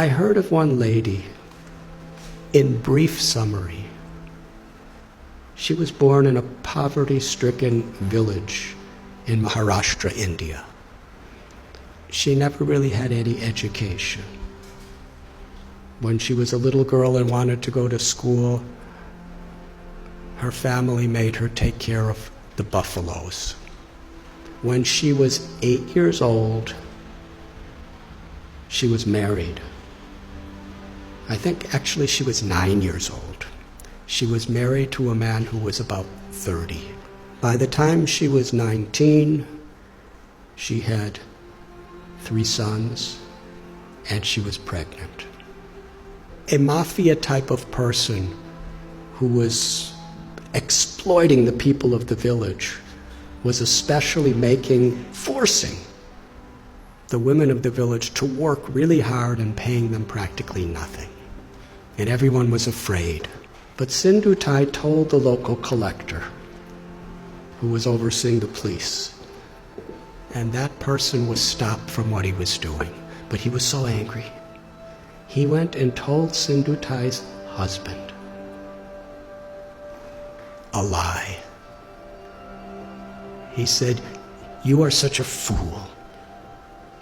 I heard of one lady, in brief summary. She was born in a poverty-stricken village in Maharashtra, India. She never really had any education. When she was a little girl and wanted to go to school, her family made her take care of the buffaloes. When she was 8 years old, she was married. I think actually she was 9 years old. She was married to a man who was about 30. By the time she was 19, she had 3 sons, and she was pregnant. A mafia type of person who was exploiting the people of the village was especially forcing the women of the village to work really hard and paying them practically nothing. And everyone was afraid. But Sindhutai told the local collector, who was overseeing the police, and that person was stopped from what he was doing. But he was so angry. He went and told Sindhutai's husband a lie. He said, "You are such a fool.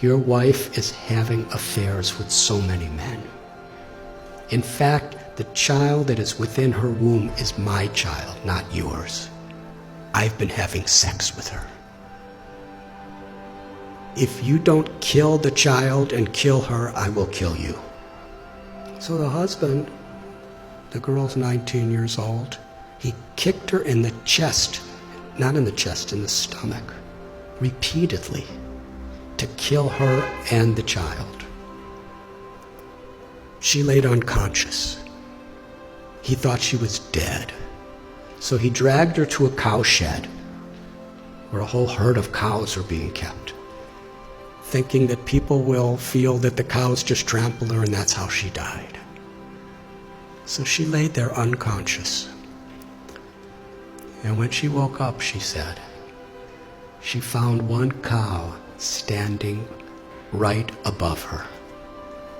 Your wife is having affairs with so many men. In fact, the child that is within her womb is my child, not yours. I've been having sex with her. If you don't kill the child and kill her, I will kill you." So the husband, the girl's 19 years old, he kicked her in the chest, not in the chest, in the stomach, repeatedly, to kill her and the child. She laid unconscious. He thought she was dead. So he dragged her to a cow shed where a whole herd of cows are being kept, thinking that people will feel that the cows just trampled her and that's how she died. So she laid there unconscious. And when she woke up, she said, she found one cow standing right above her,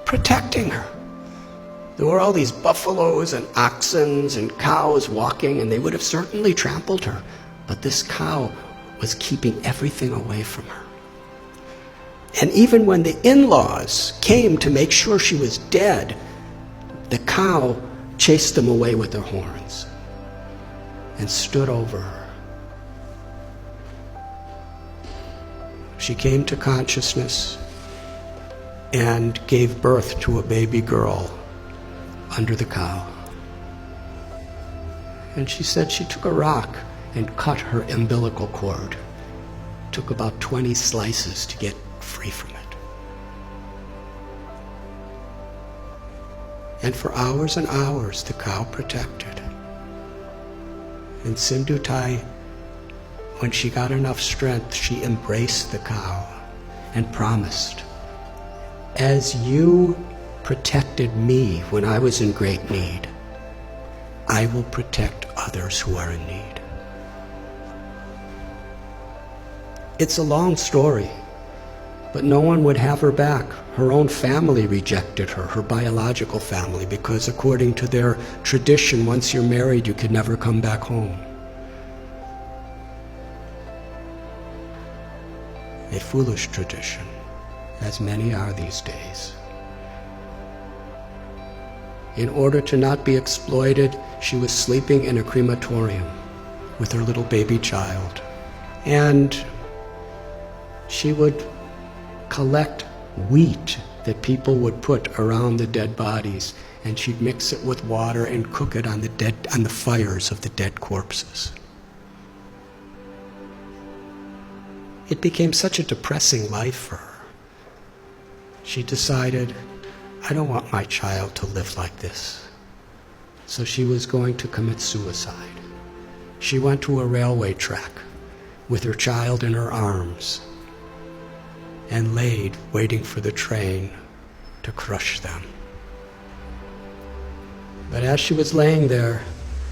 protecting her. There were all these buffaloes and oxen and cows walking, and they would have certainly trampled her. But this cow was keeping everything away from her. And even when the in-laws came to make sure she was dead, the cow chased them away with their horns and stood over her. She came to consciousness and gave birth to a baby girl under the cow. And she said she took a rock and cut her umbilical cord. Took about 20 slices to get free from it. And for hours and hours, the cow protected. And Sindhutai, when she got enough strength, she embraced the cow and promised, "As you protected me when I was in great need, I will protect others who are in need." It's a long story, but no one would have her back. Her own family rejected her, her biological family, because according to their tradition, once you're married, you could never come back home. A foolish tradition, as many are these days. In order to not be exploited, she was sleeping in a crematorium with her little baby child. And she would collect wheat that people would put around the dead bodies, and she'd mix it with water and cook it on the fires of the dead corpses. It became such a depressing life for her. She decided, I don't want my child to live like this. So she was going to commit suicide. She went to a railway track with her child in her arms and laid waiting for the train to crush them. But as she was laying there,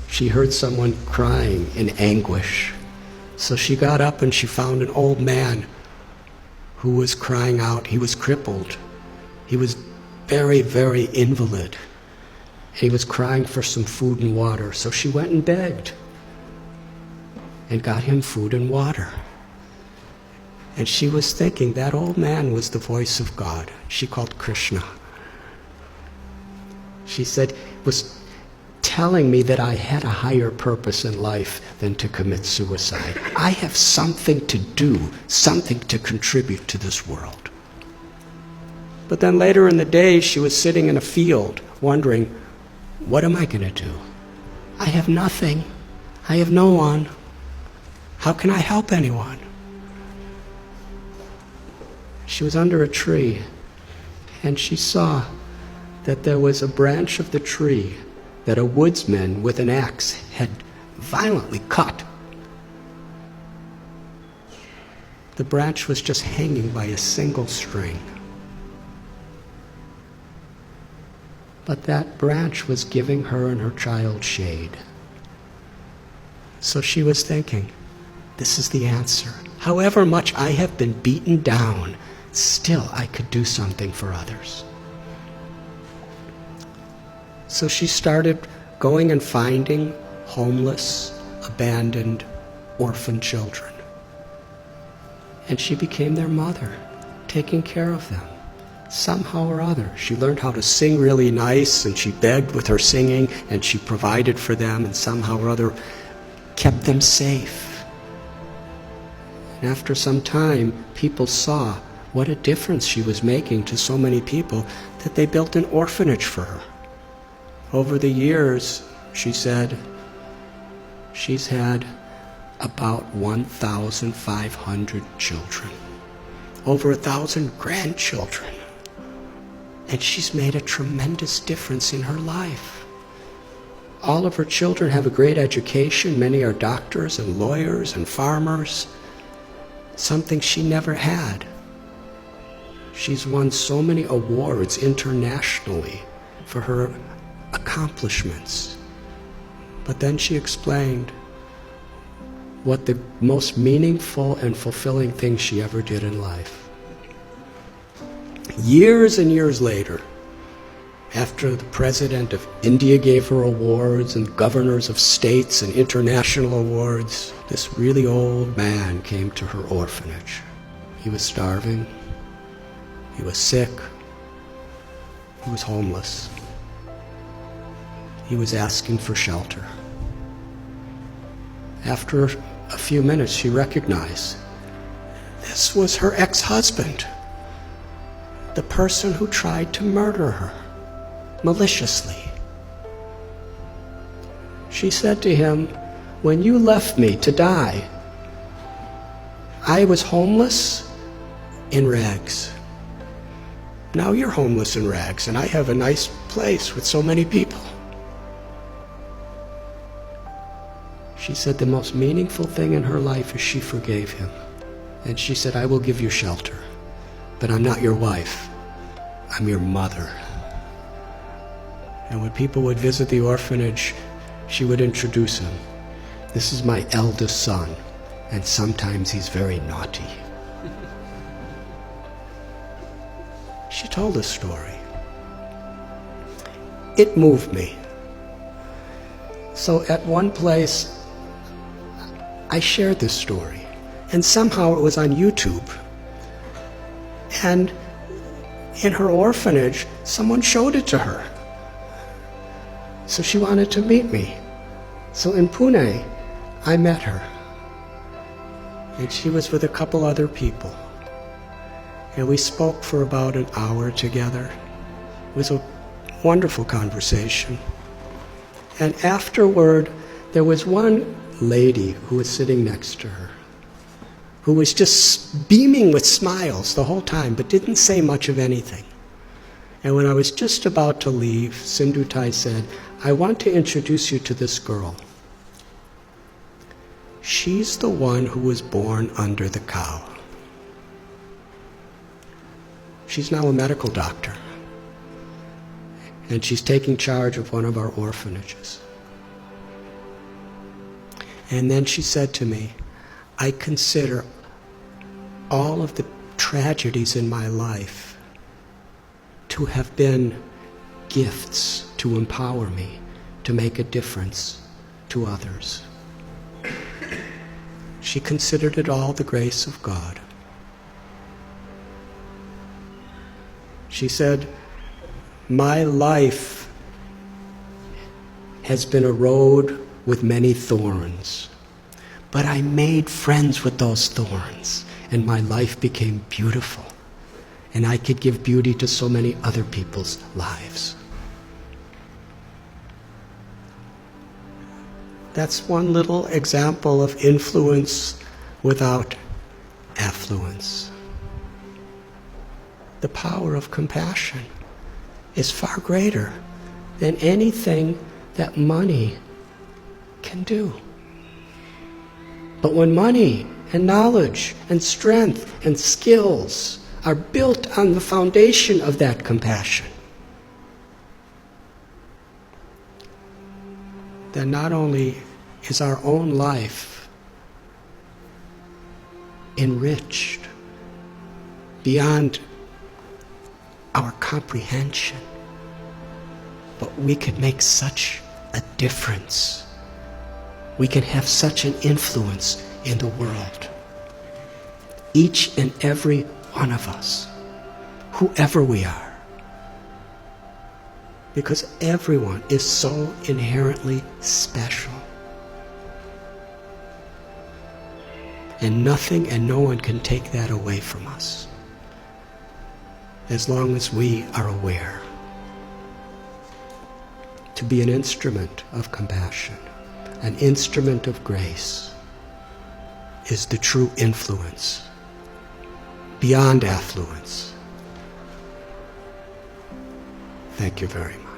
she heard someone crying in anguish. So she got up and she found an old man who was crying out. He was crippled. He was very, very invalid. He was crying for some food and water, so she went and begged and got him food and water. And she was thinking that old man was the voice of God. She called Krishna. She said, was telling me that I had a higher purpose in life than to commit suicide. I have something to do, something to contribute to this world. But then later in the day, she was sitting in a field wondering, what am I going to do? I have nothing. I have no one. How can I help anyone? She was under a tree, and she saw that there was a branch of the tree that a woodsman with an axe had violently cut. The branch was just hanging by a single string. But that branch was giving her and her child shade. So she was thinking, this is the answer. However much I have been beaten down, still I could do something for others. So she started going and finding homeless, abandoned, orphan children. And she became their mother, taking care of them. Somehow or other, she learned how to sing really nice, and she begged with her singing, and she provided for them, and somehow or other kept them safe. And after some time, people saw what a difference she was making to so many people that they built an orphanage for her. Over the years, she said, she's had about 1,500 children, over 1,000 grandchildren. And she's made a tremendous difference in her life. All of her children have a great education. Many are doctors and lawyers and farmers, something she never had. She's won so many awards internationally for her accomplishments. But then she explained what the most meaningful and fulfilling thing she ever did in life. Years and years later, after the president of India gave her awards and governors of states and international awards, this really old man came to her orphanage. He was starving. He was sick. He was homeless. He was asking for shelter. After a few minutes, she recognized this was her ex-husband, the person who tried to murder her maliciously. She said to him, when you left me to die, I was homeless in rags. Now you're homeless in rags, and I have a nice place with so many people. She said the most meaningful thing in her life is she forgave him. And she said, I will give you shelter, but I'm not your wife. I'm your mother. And when people would visit the orphanage, she would introduce him. This is my eldest son, and sometimes he's very naughty. She told a story. It moved me. So at one place, I shared this story, and somehow it was on YouTube. And in her orphanage, someone showed it to her. So she wanted to meet me. So in Pune, I met her. And she was with a couple other people. And we spoke for about an hour together. It was a wonderful conversation. And afterward, there was one lady who was sitting next to her, who was just beaming with smiles the whole time, but didn't say much of anything. And when I was just about to leave, Sindhutai said, I want to introduce you to this girl. She's the one who was born under the cow. She's now a medical doctor, and she's taking charge of one of our orphanages. And then she said to me, I consider all of the tragedies in my life to to have been gifts to empower me to make a difference to others. She considered it all the grace of God. She said, "My life has been a road with many thorns, but I made friends with those thorns, and my life became beautiful, and I could give beauty to so many other people's lives." That's one little example of influence without affluence. The power of compassion is far greater than anything that money can do. But when money and knowledge and strength and skills are built on the foundation of that compassion, then not only is our own life enriched beyond our comprehension, but we can make such a difference. We can have such an influence in the world. Each and every one of us, whoever we are. Because everyone is so inherently special. And nothing and no one can take that away from us, as long as we are aware. To be an instrument of compassion, an instrument of grace, is the true influence, beyond affluence. Thank you very much.